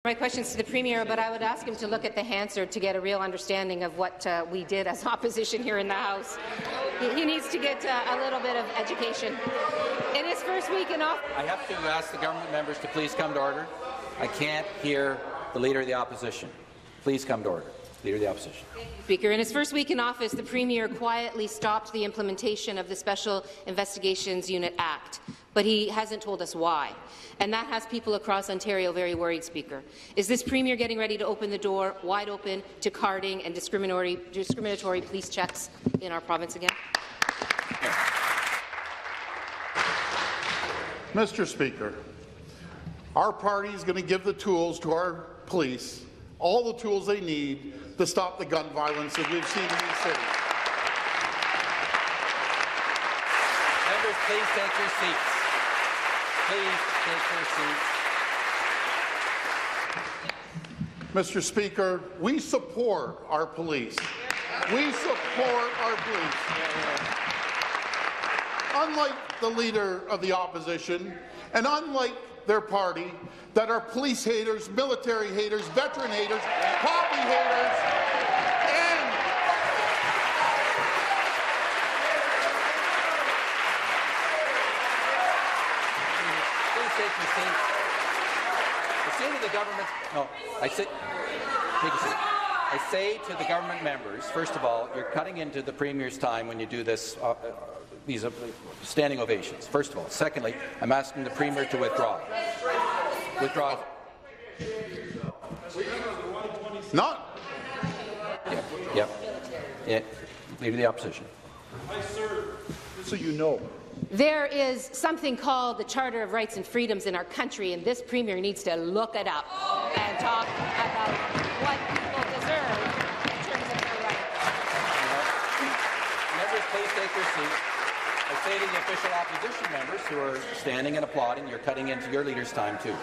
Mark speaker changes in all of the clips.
Speaker 1: My questions to the Premier, but I would ask him to look at the Hansard to get a real understanding of what we did as opposition here in the House. He needs to get a little bit of education. In his first week in office,
Speaker 2: I have to ask the government members to please come to order. I can't hear the Leader of the Opposition. Please come to order. Leader of the Opposition.
Speaker 1: Speaker, in his first week in office, the Premier quietly stopped the implementation of the Special Investigations Unit Act, but he hasn't told us why. And that has people across Ontario very worried, Speaker. Is this Premier getting ready to open the door wide open to carding and discriminatory police checks in our province again?
Speaker 3: Mr. Speaker, our party is going to give the tools to our police, all the tools they need to stop the gun violence that we've seen in these cities.
Speaker 2: Members, please take your seats. Please take your seats.
Speaker 3: Mr. Speaker, we support our police. We support our police. Unlike the Leader of the Opposition, and unlike their party, that are police haters, military haters, veteran haters, poppy haters, and
Speaker 2: Please take your seats. I say to the government, take a seat. I say to the government members, first of all, you're cutting into the Premier's time when you do this. These are standing ovations, first of all. Secondly, I'm asking the Premier to withdraw. Withdraw.
Speaker 3: not.
Speaker 2: Yep. Leader of the Opposition.
Speaker 3: So you know.
Speaker 1: There is something called the Charter of Rights and Freedoms in our country, and this Premier needs to look it up and talk about what people deserve in terms of their rights.
Speaker 2: Members, please take your seats. I say to the official opposition members who are standing and applauding, you're cutting into your leader's time too.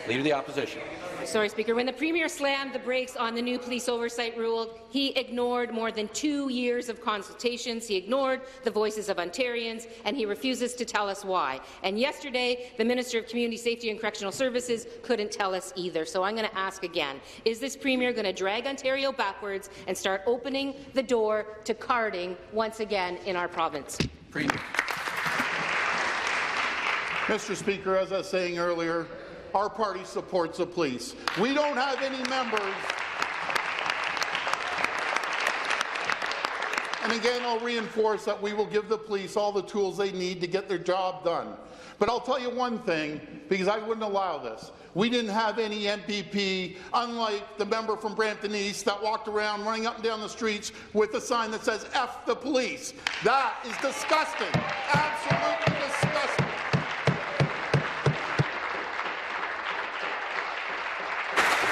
Speaker 2: Leader of the Opposition.
Speaker 1: Sorry, Speaker. When the Premier slammed the brakes on the new police oversight rule, he ignored more than 2 years of consultations, he ignored the voices of Ontarians, and he refuses to tell us why. And yesterday, the Minister of Community Safety and Correctional Services couldn't tell us either. So I'm going to ask again, is this Premier going to drag Ontario backwards and start opening the door to carding once again in our province?
Speaker 2: Premier.
Speaker 3: Mr. Speaker, as I was saying earlier, our party supports the police. We don't have any members. And again, I'll reinforce that we will give the police all the tools they need to get their job done. But I'll tell you one thing, because I wouldn't allow this. We didn't have any NDP, unlike the member from Brampton East that walked around running up and down the streets with a sign that says F the police. That is disgusting. Absolutely disgusting.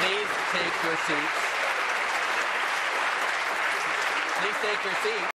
Speaker 2: Please take your seats. Please take your seats.